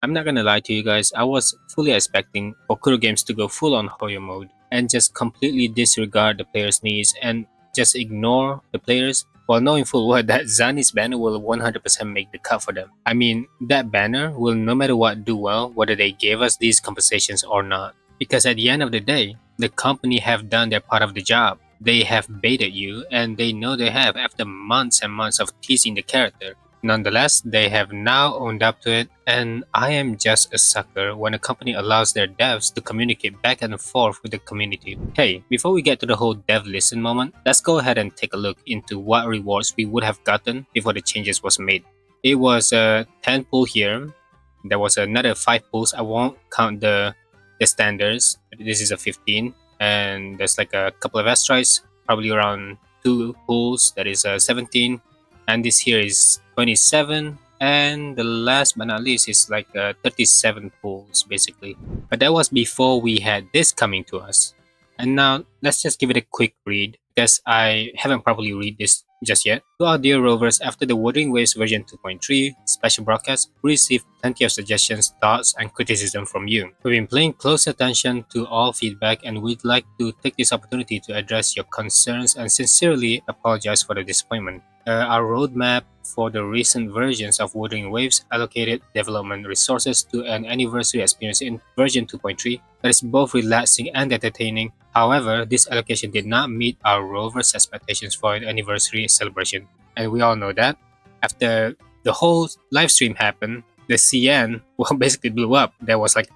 I'm not gonna lie to you guys, I was fully expecting for KURO games to go full on Hoyo mode and just completely disregard the players' needs and just ignore the players while knowing full well that Zani's banner will 100% make the cut for them. I mean, that banner will no matter what do well whether they gave us these compensations or not. Because at the end of the day, the company have done their part of the job. They have baited you and they know they have after months and months of teasing the character. Nonetheless, they have now owned up to it, and I am just a sucker when a company allows their devs to communicate back and forth with the community. Hey, before we get to the whole dev listen moment, let's go ahead and take a look into what rewards we would have gotten before the changes was made. It was a 10 pull here, there was another 5 pulls, I won't count the standards, this is a 15, and there's like a couple of asteroids, probably around 2 pulls, that is 17, and this here is 27, and the last but not least is like 37 pulls basically. But that was before we had this coming to us. And now let's just give it a quick read because I haven't properly read this just yet. To our dear rovers, after the Wuthering Waves version 2.3 special broadcast, we received plenty of suggestions, thoughts, and criticism from you. We've been paying close attention to all feedback and we'd like to take this opportunity to address your concerns and sincerely apologize for the disappointment. Our roadmap for the recent versions of Wuthering Waves allocated development resources to an anniversary experience in version 2.3 that is both relaxing and entertaining. However, this allocation did not meet our rovers' expectations for an anniversary celebration. And we all know that. After the whole live stream happened, the CN basically blew up. There was like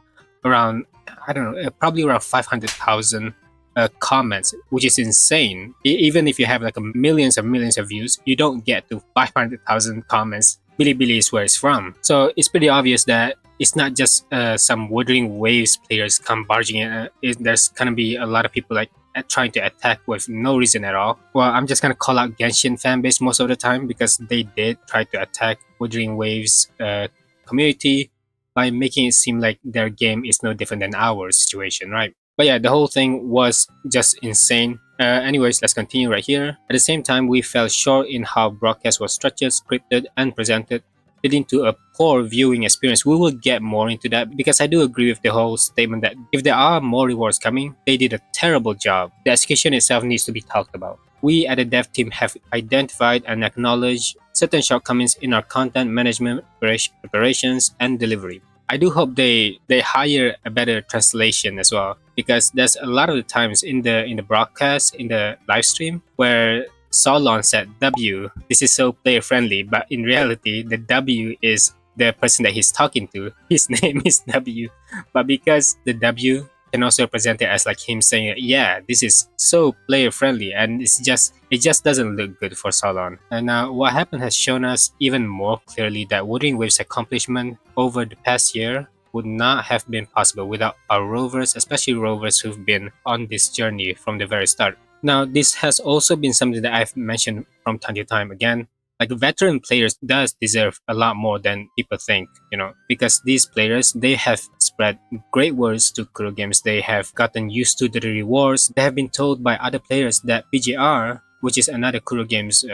around, I don't know, probably around 500,000 comments, which is insane. Even if you have like millions and millions of views, you don't get to 500,000 comments. Bilibili is where it's from. So it's pretty obvious that it's not just some Wuthering Waves players come barging in. There's gonna be a lot of people like trying to attack with no reason at all. Well, I'm just gonna call out Genshin fanbase most of the time because they did try to attack Wuthering Waves community by making it seem like their game is no different than our situation, right? But yeah, the whole thing was just insane. Anyways, let's continue right here. At the same time, we fell short in how broadcast was structured, scripted, and presented, leading to a poor viewing experience. We will get more into that because I do agree with the whole statement that if there are more rewards coming, they did a terrible job. The execution itself needs to be talked about. We at the dev team have identified and acknowledged certain shortcomings in our content management, preparations, and delivery. I do hope they hire a better translation as well, because there's a lot of the times in the broadcast, in the live stream, where Solon said W, this is so player friendly, but in reality the W is the person that he's talking to. His name is W, but because the W can also represent it as like him saying, yeah, this is so player friendly, and it just doesn't look good for Solon. And now what happened has shown us even more clearly that Wuthering Waves' accomplishment over the past year would not have been possible without our rovers, especially rovers who've been on this journey from the very start. Now, this has also been something that I've mentioned from time to time again. Like veteran players does deserve a lot more than people think, because these players, they have spread great words to KURO games. They have gotten used to the rewards. They have been told by other players that PJR, which is another KURO games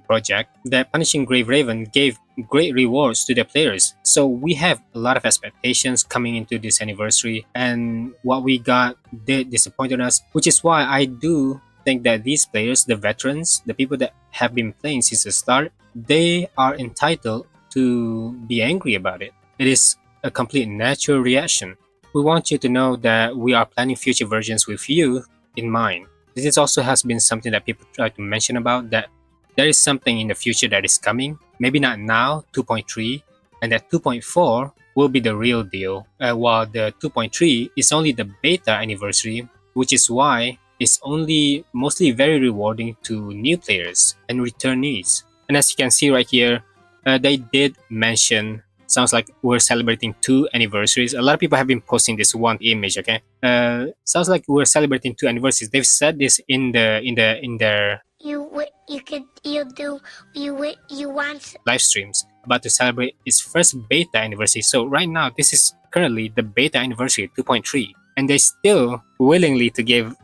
project, that Punishing Grave Raven gave great rewards to their players. So we have a lot of expectations coming into this anniversary, and what we got did disappoint us, which is why I do think that these players, the veterans, the people that have been playing since the start, they are entitled to be angry about it. It is a complete natural reaction. We want you to know that we are planning future versions with you in mind. This also has been something that people try to mention about, that there is something in the future that is coming, maybe not now, 2.3, and that 2.4 will be the real deal, while the 2.3 is only the beta anniversary, which is why it's only mostly very rewarding to new players and returnees. And as you can see right here, they did mention, sounds like we're celebrating 2 anniversaries. A lot of people have been posting this one image, okay? Sounds like we're celebrating 2 anniversaries. They've said this in their you want live streams about to celebrate its first beta anniversary. So right now, this is currently the beta anniversary 2.3. And they still willingly to give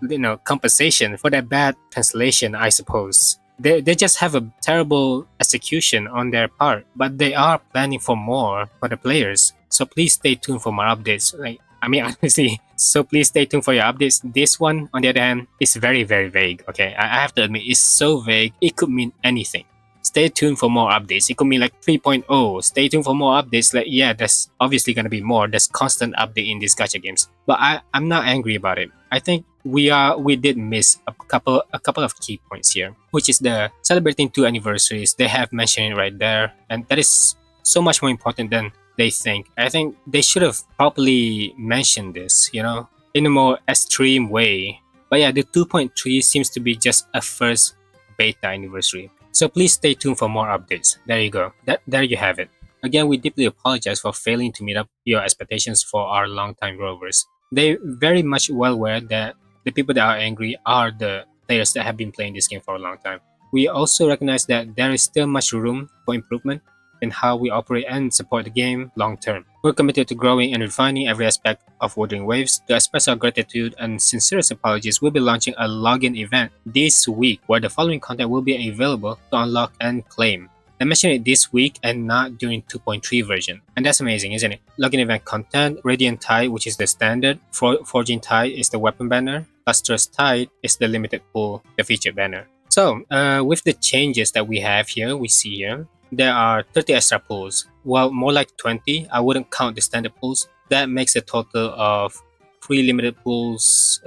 compensation for that bad translation, I suppose. They just have a terrible execution on their part, but they are planning for more for the players. So please stay tuned for more updates. Honestly, so please stay tuned for your updates. This one, on the other hand, is very, very vague. Okay, I have to admit, it's so vague. It could mean anything. Stay tuned for more updates. It could mean like 3.0. Stay tuned for more updates. Like, yeah, there's obviously gonna be more. There's constant update in these gacha games. But I'm not angry about it. I think we did miss a couple of key points here, which is the celebrating 2 anniversaries. They have mentioned it right there, and that is so much more important than they think. I think they should have properly mentioned this, in a more extreme way. But yeah, the 2.3 seems to be just a first beta anniversary. So please stay tuned for more updates. There you go. There you have it. Again, we deeply apologize for failing to meet up your expectations for our longtime rovers. They very much well aware that the people that are angry are the players that have been playing this game for a long time. We also recognize that there is still much room for improvement in how we operate and support the game long term. We're committed to growing and refining every aspect of Wuthering Waves. To express our gratitude and sincerest apologies, we'll be launching a login event this week where the following content will be available to unlock and claim. I mentioned it this week and not during 2.3 version. And that's amazing, isn't it? Login event content, Radiant Tide, which is the standard, Forging Tide is the weapon banner, Lustrous Tide is the limited pool, the featured banner. So, with the changes that we have here, we see here, there are 30 extra pools. Well, more like 20. I wouldn't count the standard pools. That makes a total of 3 limited pools,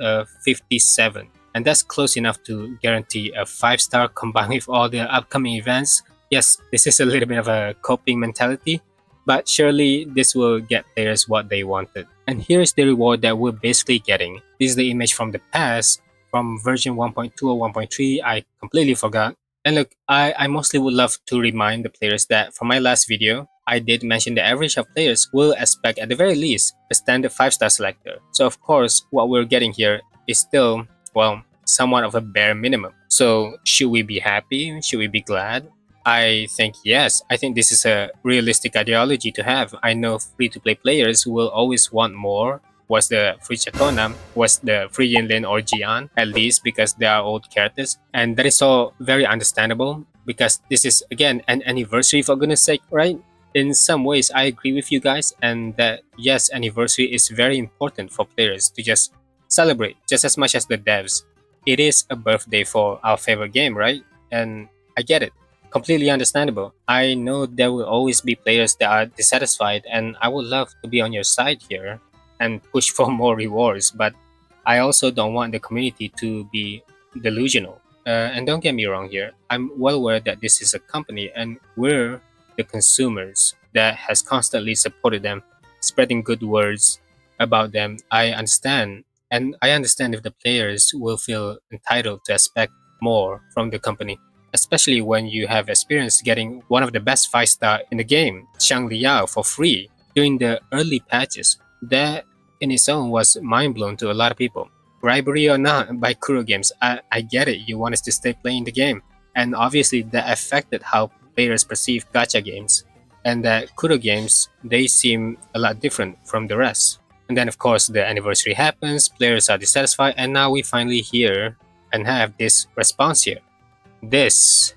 57. And that's close enough to guarantee a 5-star combined with all the upcoming events. Yes, this is a little bit of a coping mentality, but surely this will get players what they wanted. And here is the reward that we're basically getting. This is the image from the past, from version 1.2 or 1.3. I completely forgot. And look, I mostly would love to remind the players that from my last video, I did mention the average of players will expect at the very least a standard 5-star selector. So of course, what we're getting here is still, well, somewhat of a bare minimum. So should we be happy? Should we be glad? I think yes. I think this is a realistic ideology to have. I know free-to-play players will always want more. Was the free Ciaccona, was the free Yinlin or Jian, at least because they are old characters. And that is all very understandable because this is, again, an anniversary for goodness sake, right? In some ways, I agree with you guys, and that yes, anniversary is very important for players to just celebrate just as much as the devs. It is a birthday for our favorite game, right? And I get it. Completely understandable. I know there will always be players that are dissatisfied, and I would love to be on your side here and push for more rewards, but I also don't want the community to be delusional. And don't get me wrong here, I'm well aware that this is a company and we're the consumers that has constantly supported them, spreading good words about them. I understand, and I understand if the players will feel entitled to expect more from the company, especially when you have experienced getting one of the best 5-star in the game, Shang Liao, for free during the early patches. That in its own was mind-blown to a lot of people. Bribery or not by KURO games, I get it, you want us to stay playing the game. And obviously that affected how players perceive gacha games. And that KURO games, they seem a lot different from the rest. And then of course the anniversary happens, players are dissatisfied, and now we finally hear and have this response here. This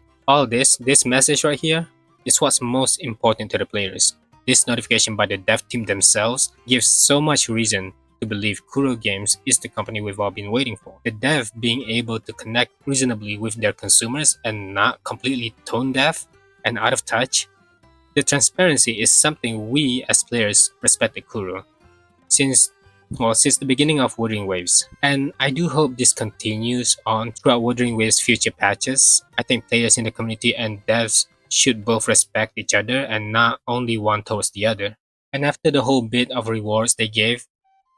message right here is what's most important to the players. This notification by the dev team themselves gives so much reason to believe KURO Games is the company we've all been waiting for. The dev being able to connect reasonably with their consumers and not completely tone deaf and out of touch. The transparency is something we as players respect at KURO since the beginning of Wuthering Waves. And I do hope this continues on throughout Wuthering Waves' future patches. I think players in the community and devs should both respect each other and not only one towards the other. And after the whole bit of rewards they gave,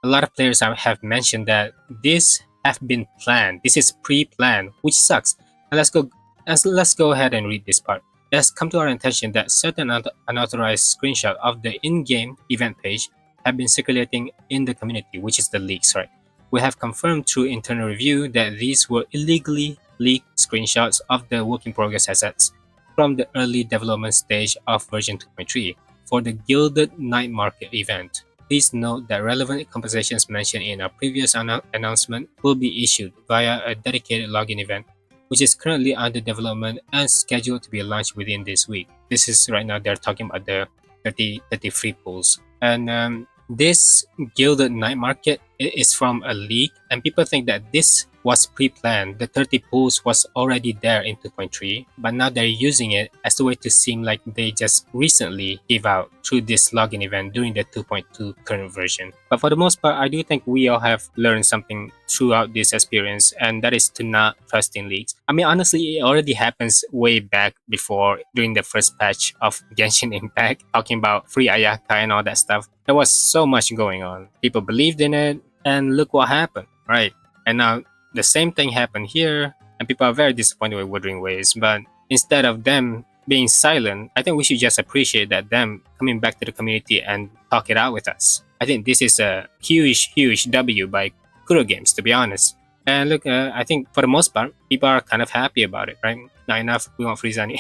a lot of players have mentioned that this have been planned. This is pre-planned, which sucks. And let's go ahead and read this part. It has come to our attention that certain unauthorized screenshots of the in-game event page have been circulating in the community, which is the leaks, right? We have confirmed through internal review that these were illegally leaked screenshots of the work in progress assets from the early development stage of version 2.3 for the Gilded Night Market event. Please note that relevant compensations mentioned in our previous announcement will be issued via a dedicated login event, which is currently under development and scheduled to be launched within this week. This is right now they're talking about the 30 free pools. And this Gilded Night Market is from a leak, and people think that this was pre-planned. The 30 pools was already there in 2.3, but now they're using it as a way to seem like they just recently gave out through this login event during the 2.2 current version. But for the most part, I do think we all have learned something throughout this experience, and that is to not trust in leaks. I mean, honestly, it already happens way back before during the first patch of Genshin Impact, talking about free Ayaka and all that stuff. There was so much going on. People believed in it, and look what happened, right? And now the same thing happened here, and people are very disappointed with Wuthering Waves. But instead of them being silent, I think we should just appreciate that them coming back to the community and talk it out with us. I think this is a huge W by KURO Games, to be honest. And look, I think for the most part, people are kind of happy about it, right? Not enough, we want free Zani.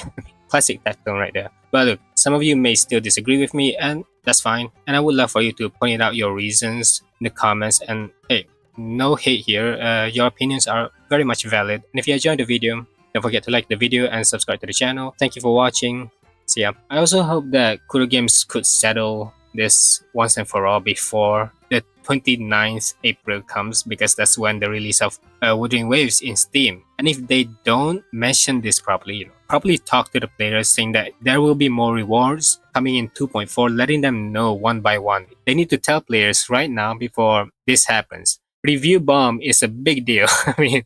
Classic tech tone right there. But look, some of you may still disagree with me, and that's fine. And I would love for you to point out your reasons in the comments. And hey, no hate here. Your opinions are very much valid. And if you enjoyed the video, don't forget to like the video and subscribe to the channel. Thank you for watching. So yeah, I also hope that KURO Games could settle this once and for all before the 29th April comes, because that's when the release of Wuthering Waves in Steam. And if they don't mention this properly, properly talk to the players saying that there will be more rewards coming in 2.4, letting them know one by one. They need to tell players right now before this happens. Review bomb is a big deal. I mean,